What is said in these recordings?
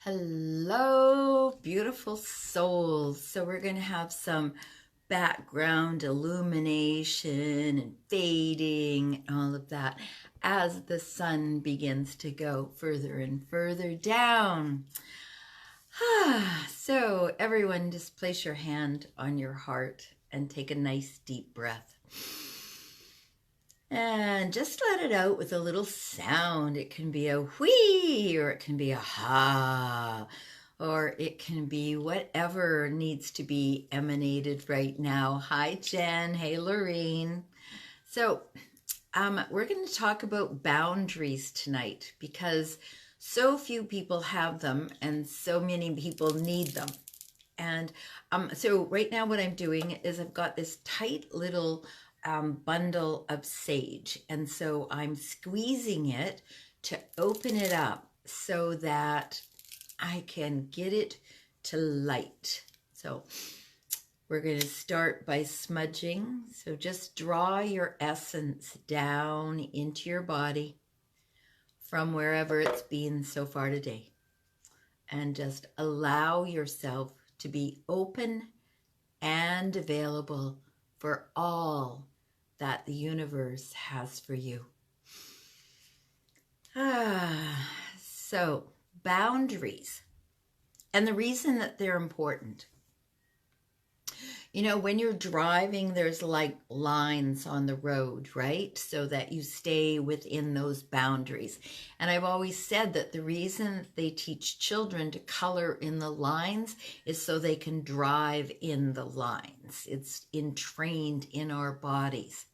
Hello, beautiful souls. So we're going to have some background illumination and fading and all of that as the sun begins to go further and further down. So everyone, just place your hand on your heart and take a nice deep breath. And just let it out with a little sound. It can be a whee, or it can be a ha, or it can be whatever needs to be emanated right now. Hi, Jen. Hey, Lorene. So we're going to talk about boundaries tonight because so few people have them and so many people need them. And so right now what I'm doing is I've got this tight little bundle of sage, and so I'm squeezing it to open it up so that I can get it to light. So we're going to start by smudging. So just draw your essence down into your body from wherever it's been so far today, and just allow yourself to be open and available for all that the universe has for you. So boundaries, and the reason that they're important. You know, when you're driving, there's like lines on the road, right? So that you stay within those boundaries. And I've always said that the reason they teach children to color in the lines is so they can drive in the lines. It's entrained in our bodies.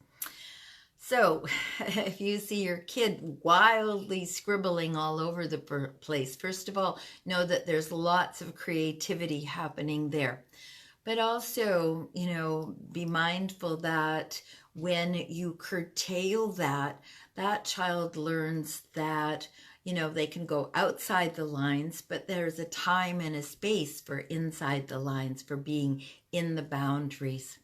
So if you see your kid wildly scribbling all over the place, first of all, know that there's lots of creativity happening there. But also, you know, be mindful that when you curtail that, that child learns that, you know, they can go outside the lines, but there's a time and a space for inside the lines, for being in the boundaries.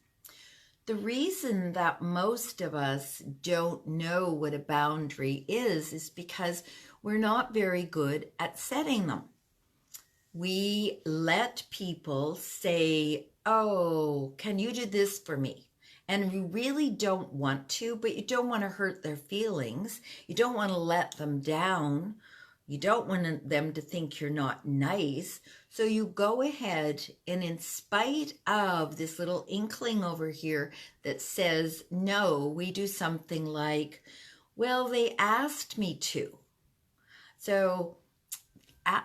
The reason that most of us don't know what a boundary is because we're not very good at setting them. We let people say, oh, can you do this for me? And you really don't want to, but you don't want to hurt their feelings. You don't want to let them down. You don't want them to think you're not nice. So you go ahead, and in spite of this little inkling over here that says, no, we do something like, well, they asked me to. So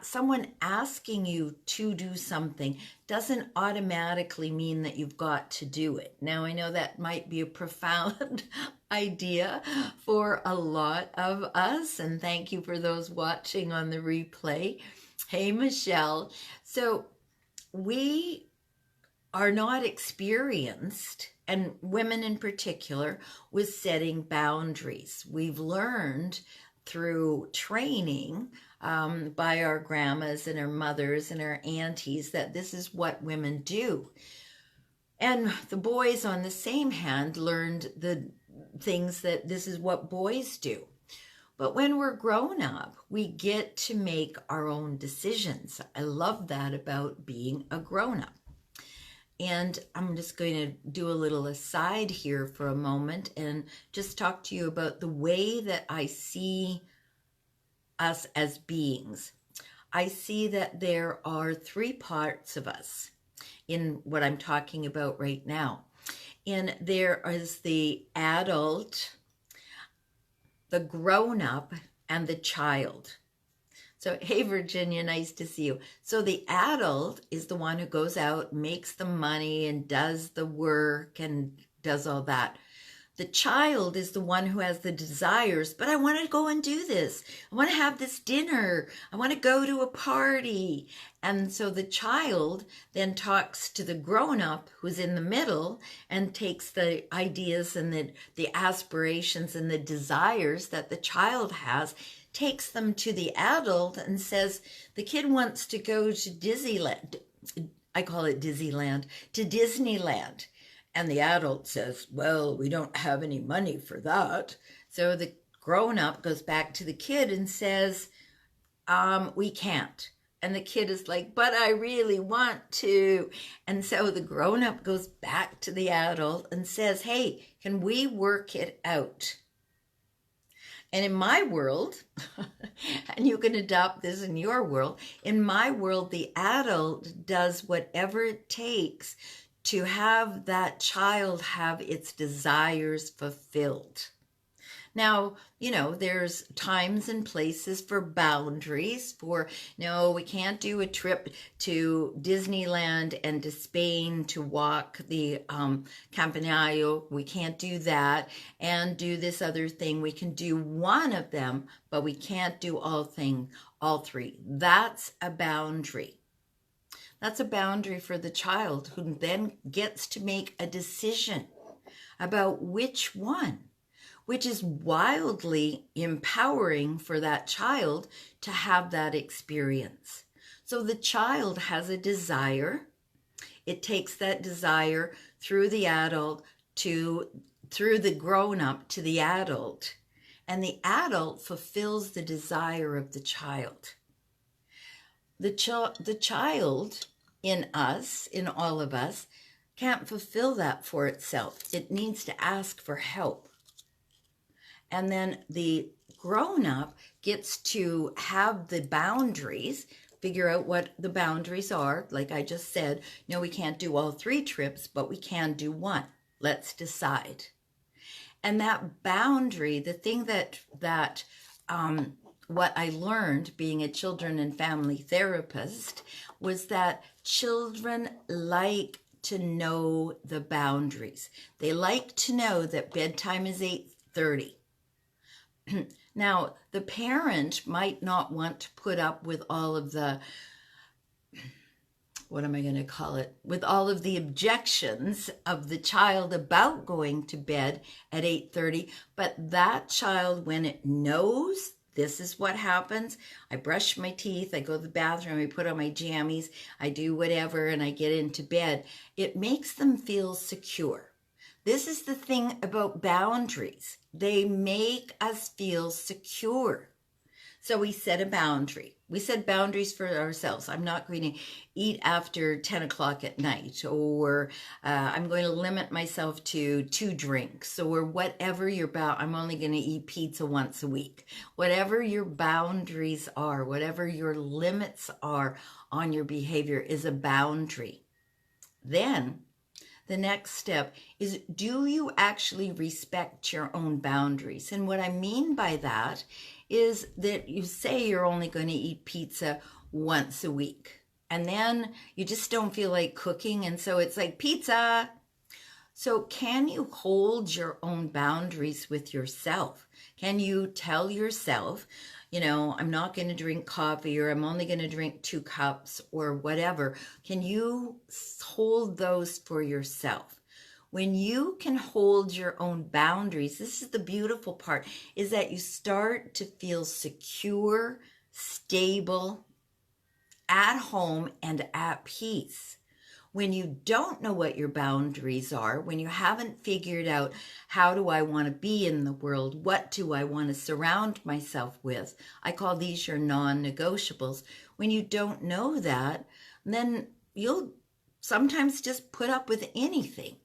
someone asking you to do something doesn't automatically mean that you've got to do it. Now, I know that might be a profound idea for a lot of us, and thank you for those watching on the replay. Hey, Michelle. So we are not experienced, and women in particular, with setting boundaries. We've learned through training by our grandmas and our mothers and our aunties that this is what women do. And the boys, on the same hand, learned the things that this is what boys do. But when we're grown up, we get to make our own decisions. I love that about being a grown-up. And I'm just going to do a little aside here for a moment and just talk to you about the way that I see us as beings. I see that there are three parts of us in what I'm talking about right now. And there is the adult, the grown-up, and the child. So, hey, Virginia, nice to see you. So the adult is the one who goes out, makes the money, and does the work and does all that. The child is the one who has the desires, but I want to go and do this. I want to have this dinner. I want to go to a party. And so the child then talks to the grown-up who's in the middle and takes the ideas and the aspirations and the desires that the child has, takes them to the adult and says, the kid wants to go to Disneyland. I call it Disneyland, to Disneyland. And the adult says, well, we don't have any money for that. So the grown-up goes back to the kid and says, we can't. And the kid is like, but I really want to. And so the grown-up goes back to the adult and says, hey, can we work it out? And in my world, and you can adopt this in your world, in my world, the adult does whatever it takes to have that child have its desires fulfilled. Now, there's times and places for boundaries for, no, we can't do a trip to Disneyland and to Spain to walk the Campanile. We can't do that and do this other thing. We can do one of them, but we can't do all three. That's a boundary. That's a boundary for the child, who then gets to make a decision about which one, which is wildly empowering for that child to have that experience. So the child has a desire. It takes that desire through the adult through the grown-up to the adult, and the adult fulfills the desire of the child. The child in us, in all of us, can't fulfill that for itself. It needs to ask for help. And then the grown-up gets to have the boundaries, figure out what the boundaries are. Like I just said, no, we can't do all 3 trips, but we can do one. Let's decide. And that boundary, the thing that what I learned being a children and family therapist was that children like to know the boundaries. They like to know that bedtime is 8:30. Now, the parent might not want to put up with all of the, what am I going to call it? With all of the objections of the child about going to bed at 8:30. But that child, when it knows this is what happens, I brush my teeth, I go to the bathroom, I put on my jammies, I do whatever, and I get into bed, it makes them feel secure. This is the thing about boundaries. They make us feel secure. So we set a boundary. We set boundaries for ourselves. I'm not going to eat after 10 o'clock at night, or I'm going to limit myself to 2 drinks, or whatever I'm only going to eat pizza once a week. Whatever your boundaries are, whatever your limits are on your behavior is a boundary. Then the next step is, do you actually respect your own boundaries? And what I mean by that is that you say you're only going to eat pizza once a week, and then you just don't feel like cooking, and so it's like pizza. So can you hold your own boundaries with yourself? Can you tell yourself, I'm not going to drink coffee, or I'm only going to drink 2 cups, or whatever? Can you hold those for yourself? When you can hold your own boundaries, this is the beautiful part, is that you start to feel secure, stable, at home, and at peace. When you don't know what your boundaries are, when you haven't figured out, how do I want to be in the world? What do I want to surround myself with? I call these your non-negotiables. When you don't know that, then you'll sometimes just put up with anything.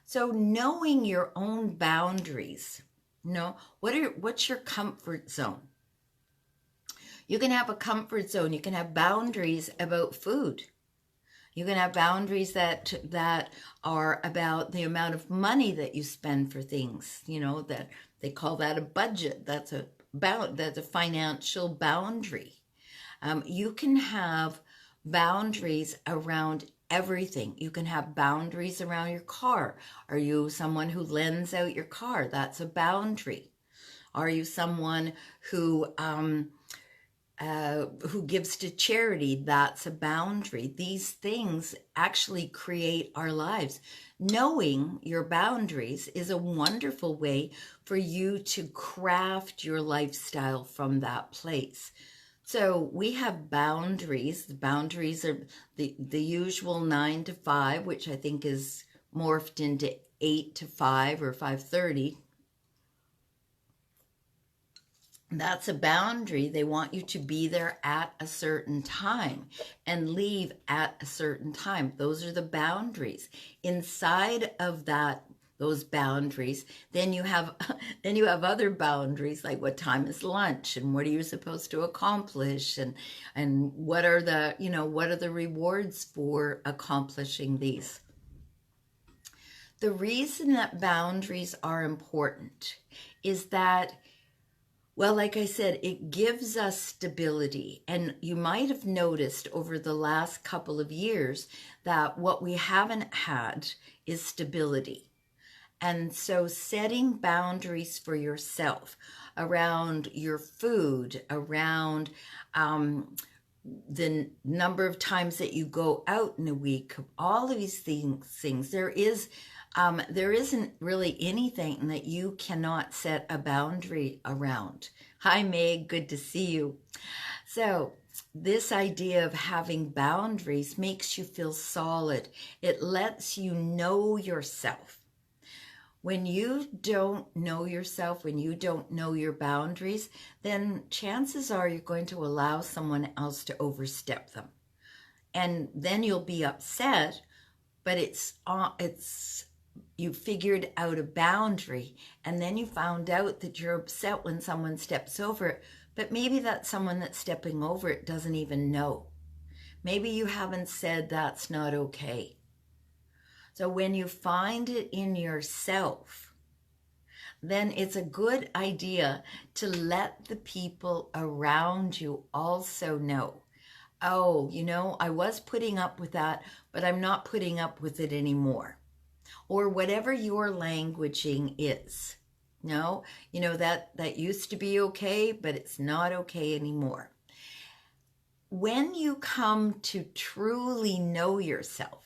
So knowing your own boundaries, what's your comfort zone? You can have a comfort zone. You can have boundaries about food. You can have boundaries that are about the amount of money that you spend for things. That they call that a budget. That's a financial boundary. You can have boundaries around everything. You can have boundaries around your car. Are you someone who lends out your car? That's a boundary. Are you someone who gives to charity? That's a boundary. These things actually create our lives. Knowing your boundaries is a wonderful way for you to craft your lifestyle from that place. So we have boundaries. The boundaries are the usual 9 to 5, which I think is morphed into 8 to 5 or 5:30. That's a boundary. They want you to be there at a certain time and leave at a certain time. Those are the boundaries. Inside of those boundaries, then you have other boundaries, like what time is lunch and what are you supposed to accomplish, and what are the rewards for accomplishing these. The reason that boundaries are important is that, well, like I said, it gives us stability. And you might have noticed over the last couple of years that what we haven't had is stability. And so setting boundaries for yourself around your food, around the number of times that you go out in a week, all of these things, there isn't really anything that you cannot set a boundary around. Hi, Meg, good to see you. So this idea of having boundaries makes you feel solid. It lets you know yourself. When you don't know yourself, when you don't know your boundaries, then chances are you're going to allow someone else to overstep them. And then you'll be upset, but you figured out a boundary, and then you found out that you're upset when someone steps over it, but maybe that someone that's stepping over it doesn't even know. Maybe you haven't said that's not okay. So when you find it in yourself, then it's a good idea to let the people around you also know. Oh, I was putting up with that, but I'm not putting up with it anymore. Or whatever your languaging is. No, that used to be okay, but it's not okay anymore. When you come to truly know yourself,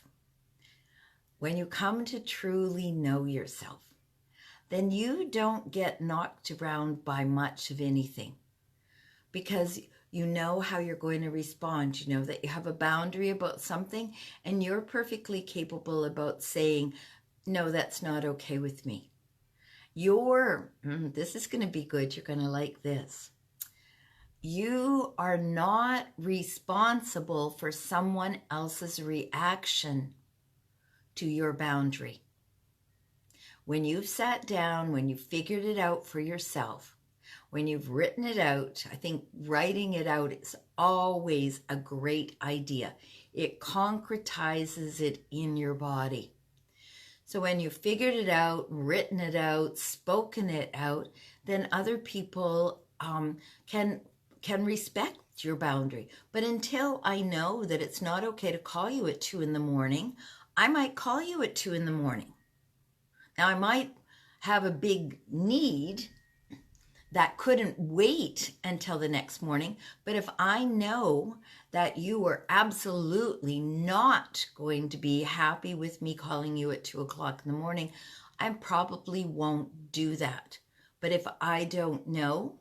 then you don't get knocked around by much of anything, because you know how you're going to respond. You know that you have a boundary about something, and you're perfectly capable about saying, no, that's not okay with me. This is going to be good. You're going to like this. You are not responsible for someone else's reaction to your boundary. When you've sat down, when you've figured it out for yourself, when you've written it out, I think writing it out is always a great idea. It concretizes it in your body. So when you've figured it out, written it out, spoken it out, then other people can respect your boundary. But until I know that it's not okay to call you at 2 a.m, I might call you at 2 a.m. Now, I might have a big need that couldn't wait until the next morning, but if I know that you are absolutely not going to be happy with me calling you at 2 o'clock in the morning, I probably won't do that. But if I don't know,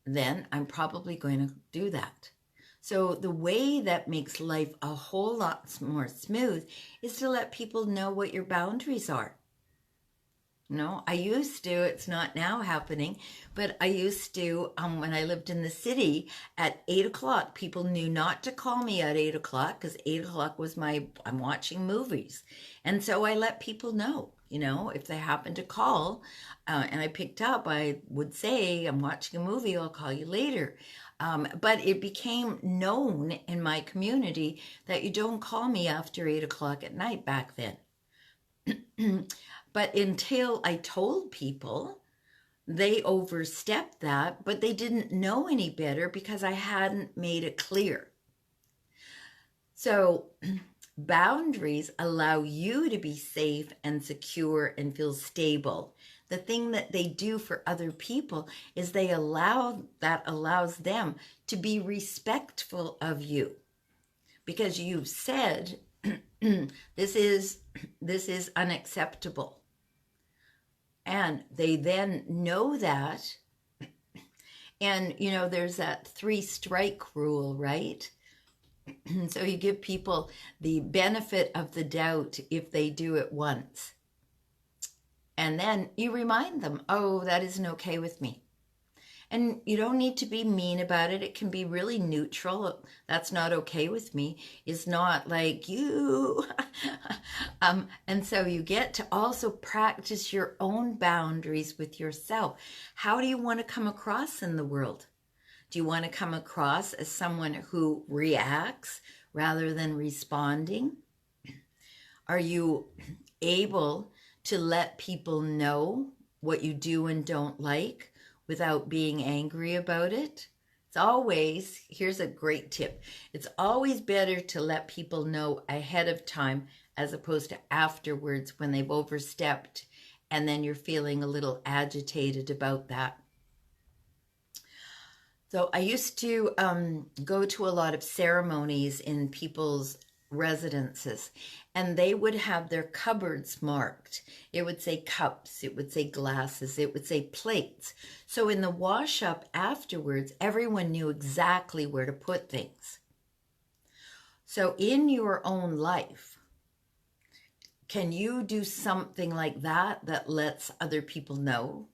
then I'm probably going to do that. So the way that makes life a whole lot more smooth is to let people know what your boundaries are. I used to, it's not now happening, but I used to, when I lived in the city, at 8 o'clock, people knew not to call me at 8 o'clock because 8 o'clock was I'm watching movies. And so I let people know, if they happened to call and I picked up, I would say, I'm watching a movie, I'll call you later. But it became known in my community that you don't call me after 8 o'clock at night back then. But until I told people, they overstepped that, but they didn't know any better because I hadn't made it clear. So boundaries allow you to be safe and secure and feel stable. The thing that they do for other people is allows them to be respectful of you, because you've said this is unacceptable. And they then know that. And, there's that 3-strike rule, right? So you give people the benefit of the doubt if they do it once. And then you remind them, oh, that isn't okay with me. And you don't need to be mean about it. It can be really neutral. That's not okay with me. It's not like you. And so you get to also practice your own boundaries with yourself. How do you want to come across in the world? Do you want to come across as someone who reacts rather than responding? Are you able to let people know what you do and don't like without being angry about it? It's always, here's a great tip. It's always better to let people know ahead of time as opposed to afterwards when they've overstepped and then you're feeling a little agitated about that. So I used to go to a lot of ceremonies in people's residences, and they would have their cupboards marked. It would say cups, it would say glasses, it would say plates. So in the wash up afterwards, everyone knew exactly where to put things. So in your own life, can you do something like that that lets other people know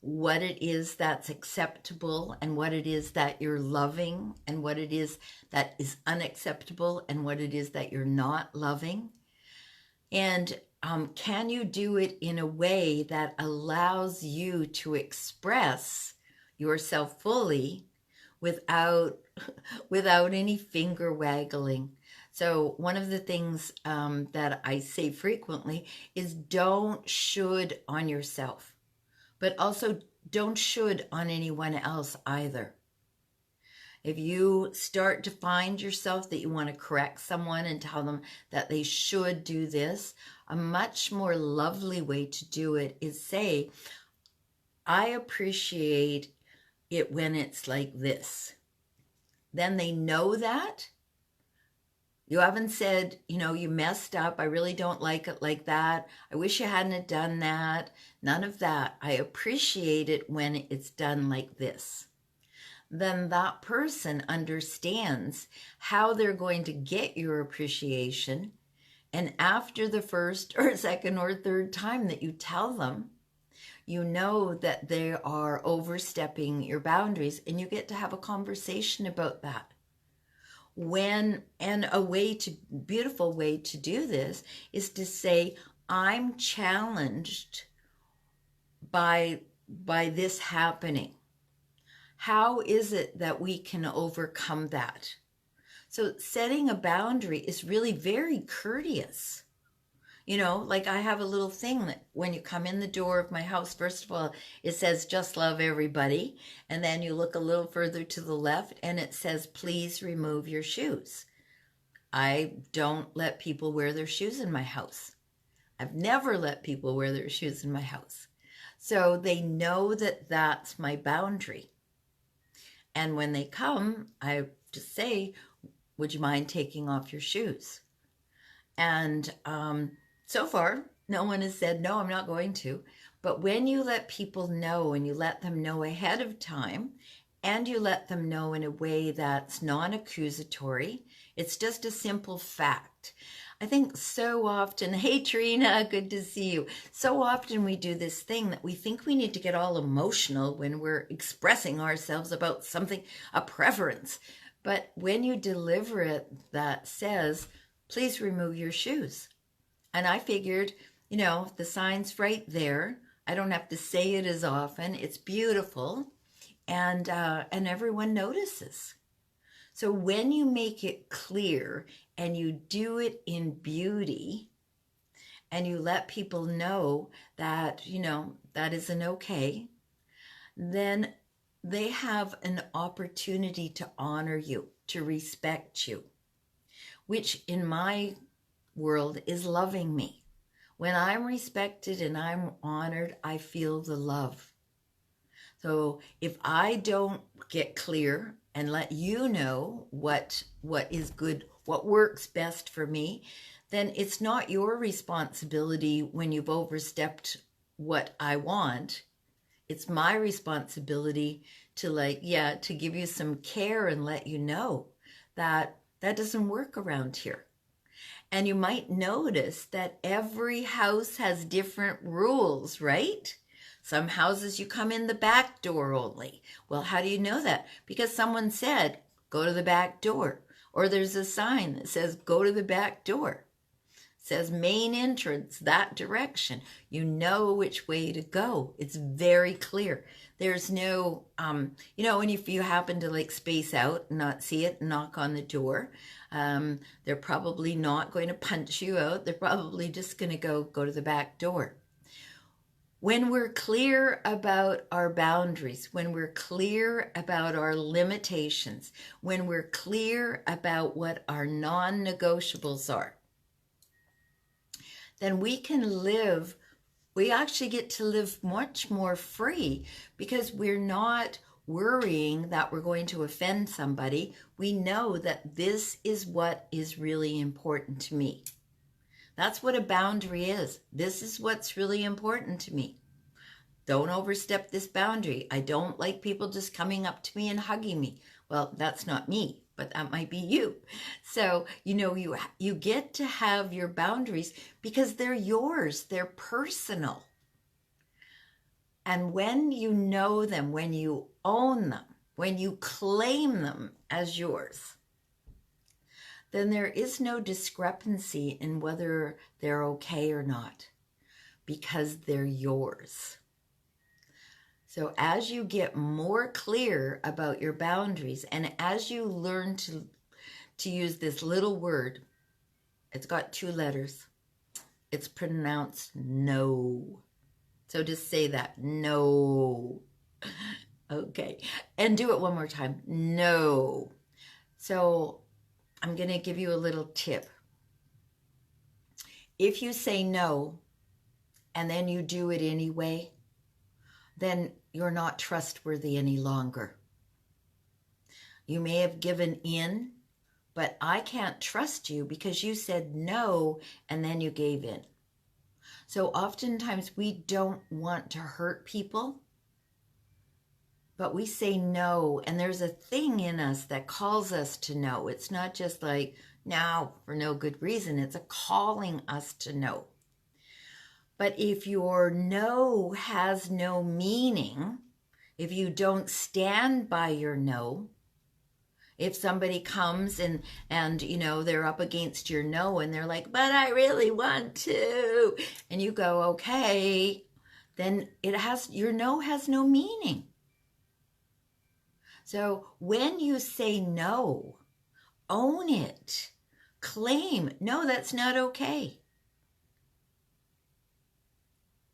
what it is that's acceptable and what it is that you're loving and what it is that is unacceptable and what it is that you're not loving? And can you do it in a way that allows you to express yourself fully without any finger waggling? So one of the things that I say frequently is don't should on yourself, but also don't should on anyone else either. If you start to find yourself that you want to correct someone and tell them that they should do this, a much more lovely way to do it is say, I appreciate it when it's like this. Then they know that. You haven't said, you messed up. I really don't like it like that. I wish you hadn't done that. None of that. I appreciate it when it's done like this. Then that person understands how they're going to get your appreciation. And after the first or second or third time that you tell them, you know that they are overstepping your boundaries, and you get to have a conversation about that. Beautiful way to do this is to say, I'm challenged by this happening. How is it that we can overcome that? So setting a boundary is really very courteous. Like I have a little thing that when you come in the door of my house, first of all, it says just love everybody. And then you look a little further to the left and it says, please remove your shoes. I don't let people wear their shoes in my house. I've never let people wear their shoes in my house. So they know that that's my boundary. And when they come, I just say, would you mind taking off your shoes? And so far, no one has said, no, I'm not going to. But when you let people know and you let them know ahead of time and you let them know in a way that's non-accusatory, it's just a simple fact. I think so often, hey Trina, good to see you. So often we do this thing that we think we need to get all emotional when we're expressing ourselves about something, a preference. But when you deliver it that says, please remove your shoes. And I figured, the sign's right there. I don't have to say it as often. It's beautiful. And everyone notices. So when you make it clear and you do it in beauty and you let people know that, that isn't okay, then they have an opportunity to honor you, to respect you, which in my world is loving me. When I'm respected and I'm honored, I feel the love. So if I don't get clear and let you know what is good, what works best for me, then it's not your responsibility when you've overstepped what I want. It's my responsibility to give you some care and let you know that that doesn't work around here. And you might notice that every house has different rules, right? Some houses you come in the back door only. Well, how do you know that? Because someone said, go to the back door. Or there's a sign that says, go to the back door. It says main entrance, that direction. You know which way to go. It's very clear. There's no, when if you happen to like space out and not see it and knock on the door, they're probably not going to punch you out. They're probably just going to go to the back door. When we're clear about our boundaries, when we're clear about our limitations, when we're clear about what our non-negotiables are, then we actually get to live much more free because we're not worrying that we're going to offend somebody. We know that this is what is really important to me. That's what a boundary is. This is what's really important to me. Don't overstep this boundary. I don't like people just coming up to me and hugging me. Well, that's not me, but that might be you. So, you get to have your boundaries because they're yours. They're personal. And when you know them, when you own them, when you claim them as yours, then there is no discrepancy in whether they're okay or not, because they're yours. So as you get more clear about your boundaries, and as you learn to use this little word, it's got 2 letters. It's pronounced no. So just say that, no. Okay, and do it one more time, no. So I'm going to give you a little tip. If you say no, and then you do it anyway, then you're not trustworthy any longer. You may have given in, but I can't trust you because you said no, and then you gave in. So oftentimes we don't want to hurt people, but we say no, and there's a thing in us that calls us to no. It's not just like no for no good reason. It's a calling us to no. But if your no has no meaning, if you don't stand by your no, if somebody comes and they're up against your no and they're like, but I really want to, and you go, okay, then your no has no meaning. So when you say no, own it, claim, no, that's not okay.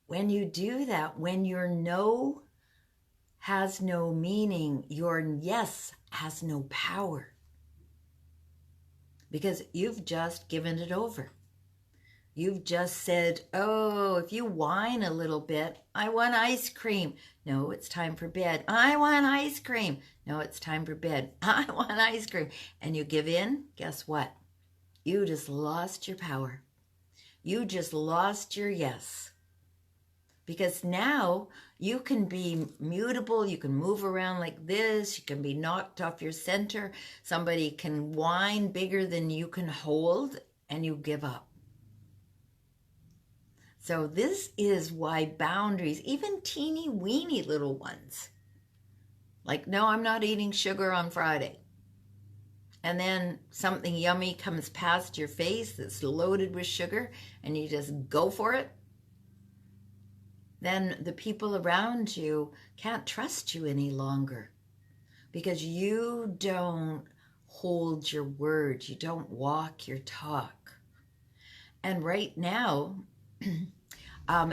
When you do that, when your no has no meaning, your yes has no power. Because you've just given it over. You've just said, oh, if you whine a little bit, I want ice cream. No, it's time for bed. I want ice cream. No, it's time for bed. I want ice cream. And you give in, guess what? You just lost your power. You just lost your yes. Because now you can be mutable, you can move around like this, you can be knocked off your center, somebody can whine bigger than you can hold, and you give up. So this is why boundaries, even teeny weeny little ones, like, no, I'm not eating sugar on Friday. And then something yummy comes past your face that's loaded with sugar, and you just go for it. Then the people around you can't trust you any longer because you don't hold your word. You don't walk your talk. And right now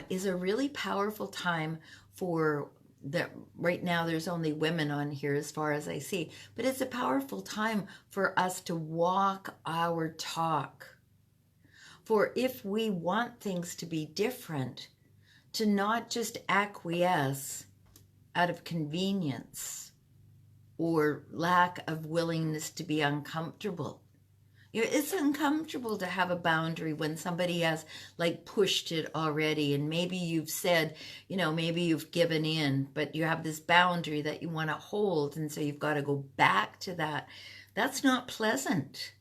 is a really powerful time right now there's only women on here as far as I see, but it's a powerful time for us to walk our talk. For if we want things to be different, to not just acquiesce out of convenience or lack of willingness to be uncomfortable. It's uncomfortable to have a boundary when somebody has like pushed it already, and maybe you've said, maybe you've given in, but you have this boundary that you want to hold, and so you've got to go back to that. That's not pleasant.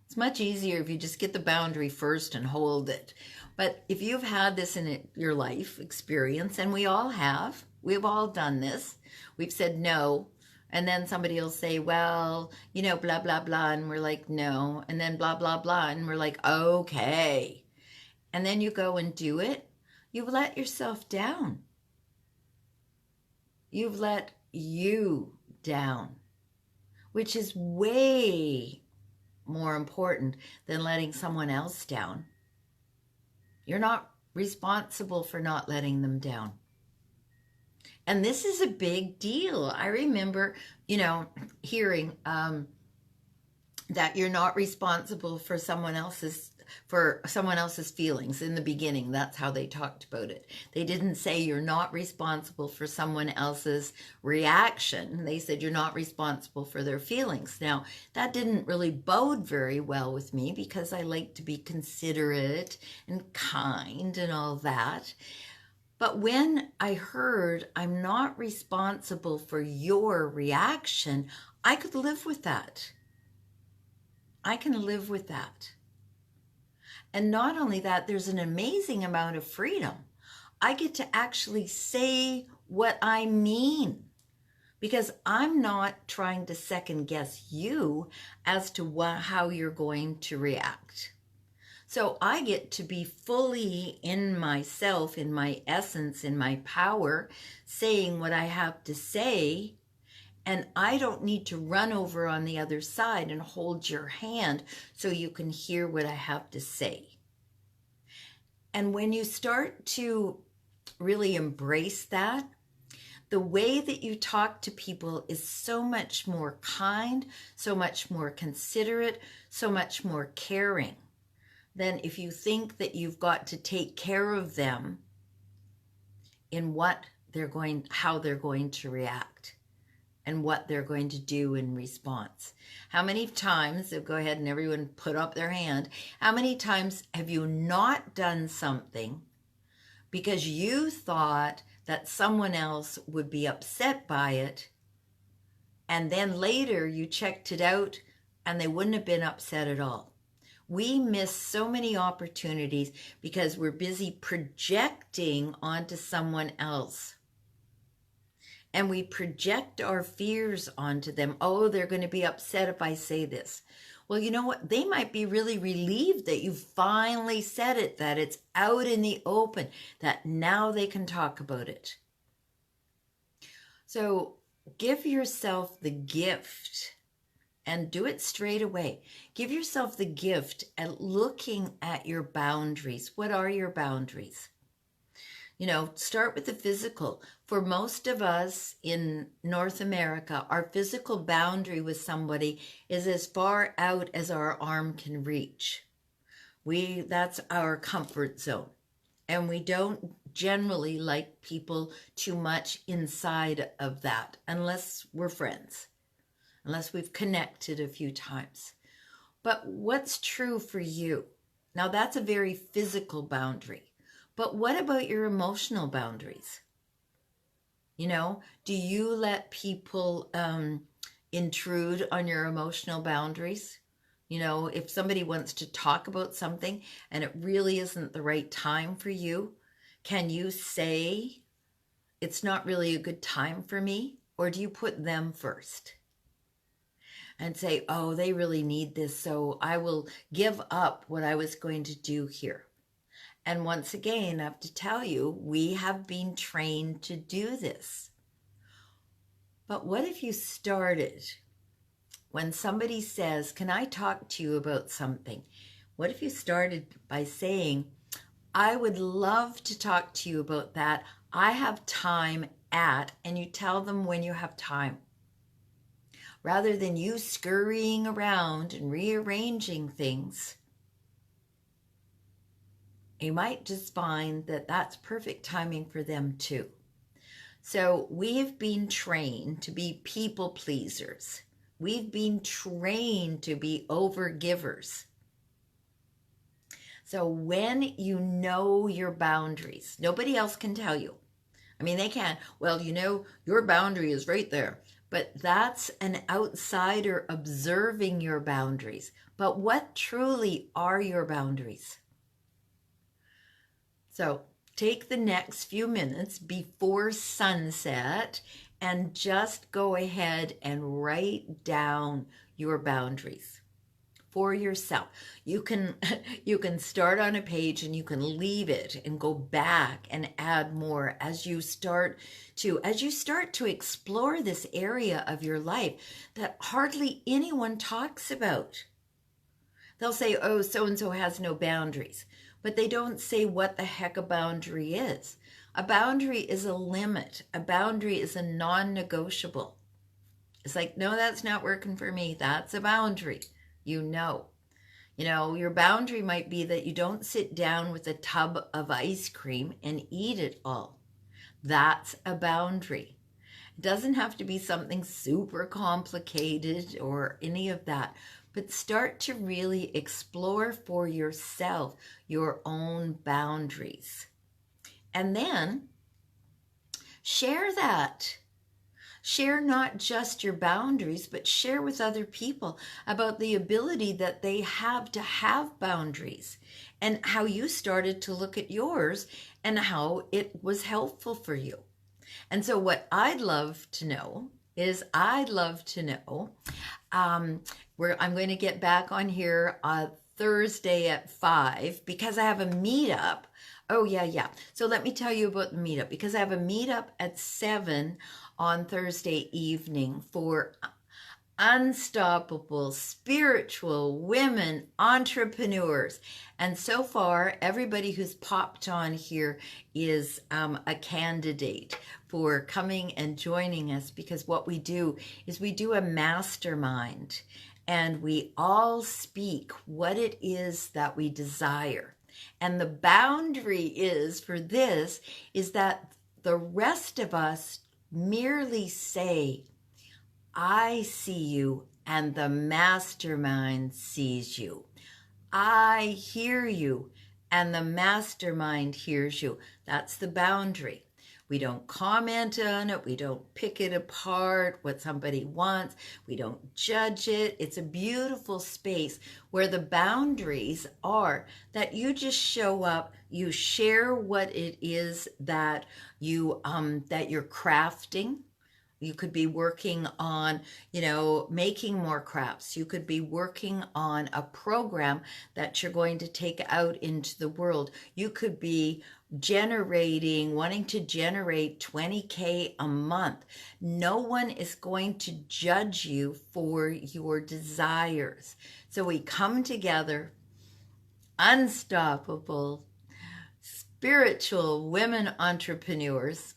It's much easier if you just get the boundary first and hold it. But if you've had this in your life experience, and we all have, we've all done this, we've said no, and then somebody will say, well, you know, blah, blah, blah, and we're like, no, and then blah, blah, blah, and we're like, okay. And then you go and do it, you've let yourself down. You've let you down, which is way more important than letting someone else down. You're not responsible for not letting them down. And this is a big deal. I remember, you know, hearing that you're not responsible for someone else's feelings in the beginning. That's how they talked about it. They didn't say you're not responsible for someone else's reaction. They said you're not responsible for their feelings. Now, that didn't really bode very well with me because I like to be considerate and kind and all that. But when I heard I'm not responsible for your reaction, I could live with that. I can live with that. And not only that, there's an amazing amount of freedom. I get to actually say what I mean because I'm not trying to second guess you as to how you're going to react. So I get to be fully in myself, in my essence, in my power, saying what I have to say. And I don't need to run over on the other side and hold your hand so you can hear what I have to say. And when you start to really embrace that, the way that you talk to people is so much more kind, so much more considerate, so much more caring than if you think that you've got to take care of them in how they're going to react and what they're going to do in response. How many times, so go ahead and everyone put up their hand, how many times have you not done something because you thought that someone else would be upset by it, and then later you checked it out and they wouldn't have been upset at all? We miss so many opportunities because we're busy projecting onto someone else. And we project our fears onto them. Oh, they're going to be upset if I say this. Well, you know what? They might be really relieved that you finally said it, that it's out in the open, that now they can talk about it. So give yourself the gift and do it straight away. Give yourself the gift at looking at your boundaries. What are your boundaries? You know, start with the physical. For most of us in North America, our physical boundary with somebody is as far out as our arm can reach. That's our comfort zone. And we don't generally like people too much inside of that unless we're friends, unless we've connected a few times. But what's true for you? Now, that's a very physical boundary. But what about your emotional boundaries? You know, do you let people intrude on your emotional boundaries? You know, if somebody wants to talk about something and it really isn't the right time for you, can you say, it's not really a good time for me? Or do you put them first and say, oh, they really need this, so I will give up what I was going to do here? And once again, I have to tell you, we have been trained to do this. But what if you started when somebody says, can I talk to you about something? What if you started by saying, I would love to talk to you about that. I have time at, and you tell them when you have time. Rather than you scurrying around and rearranging things, you might just find that that's perfect timing for them too. So we've been trained to be people pleasers. We've been trained to be overgivers. So when you know your boundaries, nobody else can tell you. I mean, they can. Well, you know, your boundary is right there. but that's an outsider observing your boundaries. But what truly are your boundaries? So take the next few minutes before sunset and just go ahead and write down your boundaries for yourself. You can start on a page and you can leave it and go back and add more as you start to explore this area of your life that hardly anyone talks about. They'll say, oh, so and so has no boundaries, but they don't say what the heck a boundary is. A boundary is a limit. A boundary is a non-negotiable. It's like, no, that's not working for me. That's a boundary. You know, your boundary might be that you don't sit down with a tub of ice cream and eat it all. That's a boundary. It doesn't have to be something super complicated or any of that, but start to really explore for yourself your own boundaries. And then share that. Share not just your boundaries, but share with other people about the ability that they have to have boundaries and how you started to look at yours and how it was helpful for you. And so what I'd love to know is I'm going to get back on here on Thursday at 5 because I have a meetup. Oh, yeah. So let me tell you about the meetup, because I have a meetup at 7 on Thursday evening for unstoppable spiritual women entrepreneurs. And so far, everybody who's popped on here is a candidate for coming and joining us, because what we do is we do a mastermind and we all speak what it is that we desire. And the boundary is for this is that the rest of us merely say, I see you and the mastermind sees you. I hear you and the mastermind hears you. That's the boundary. We don't comment on it. We don't pick it apart, what somebody wants. We don't judge it. It's a beautiful space where the boundaries are that you just show up, you share what it is that you're crafting. You could be working on, making more crafts. You could be working on a program that you're going to take out into the world. You could be wanting to generate 20K a month. No one is going to judge you for your desires. So we come together, unstoppable, spiritual women entrepreneurs,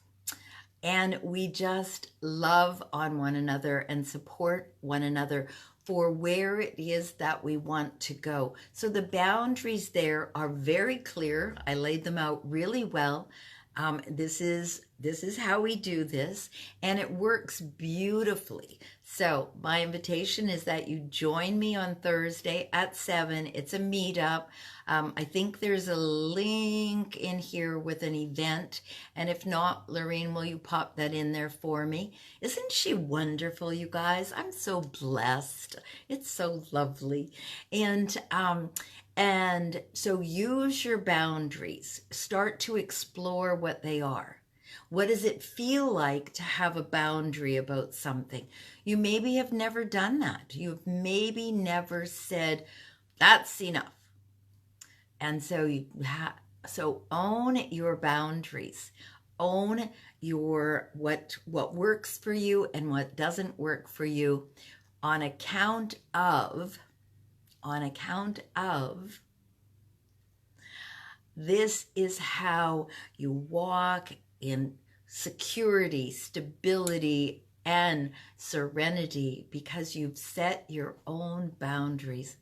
and we just love on one another and support one another for where it is that we want to go. So the boundaries there are very clear. I laid them out really well. This is how we do this, and it works beautifully. So my invitation is that you join me on Thursday at 7. It's a meetup. I think there's a link in here with an event, and if not, Lorraine, will you pop that in there for me? Isn't she wonderful, you guys? I'm so blessed. It's so lovely. And so use your boundaries. Start to explore what they are. What does it feel like to have a boundary about something? You maybe have never done that. You've maybe never said, that's enough. And so so own your boundaries. Own your what works for you and what doesn't work for you on account of this is how you walk in security, stability, and serenity, because you've set your own boundaries.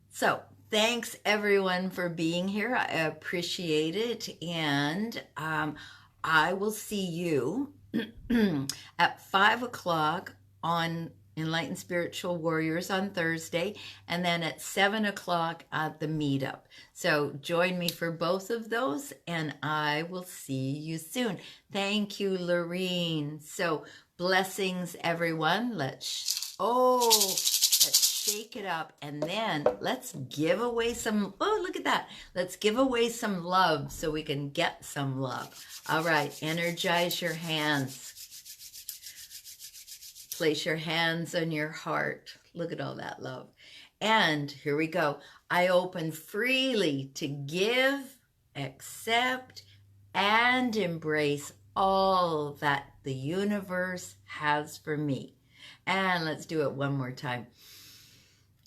So thanks everyone for being here. I appreciate it. And I will see you at 5 o'clock on Enlightened Spiritual Warriors on Thursday, and then at 7 o'clock at the meetup. So join me for both of those, and I will see you soon. Thank you, Lorene. So blessings, everyone. Let's shake it up, and then let's give away some, oh, look at that. Let's give away some love so we can get some love. All right, energize your hands. Place your hands on your heart. Look at all that love. And here we go. I open freely to give, accept, and embrace all that the universe has for me. And let's do it one more time.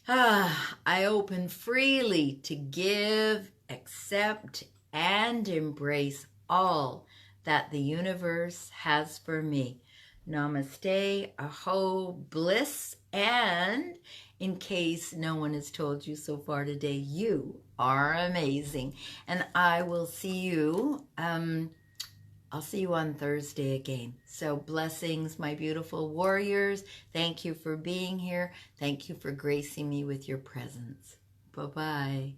I open freely to give, accept, and embrace all that the universe has for me. Namaste, aho, bliss, and in case no one has told you so far today, you are amazing. And I will see you, I'll see you on Thursday again. So blessings, my beautiful warriors. Thank you for being here. Thank you for gracing me with your presence. Bye-bye.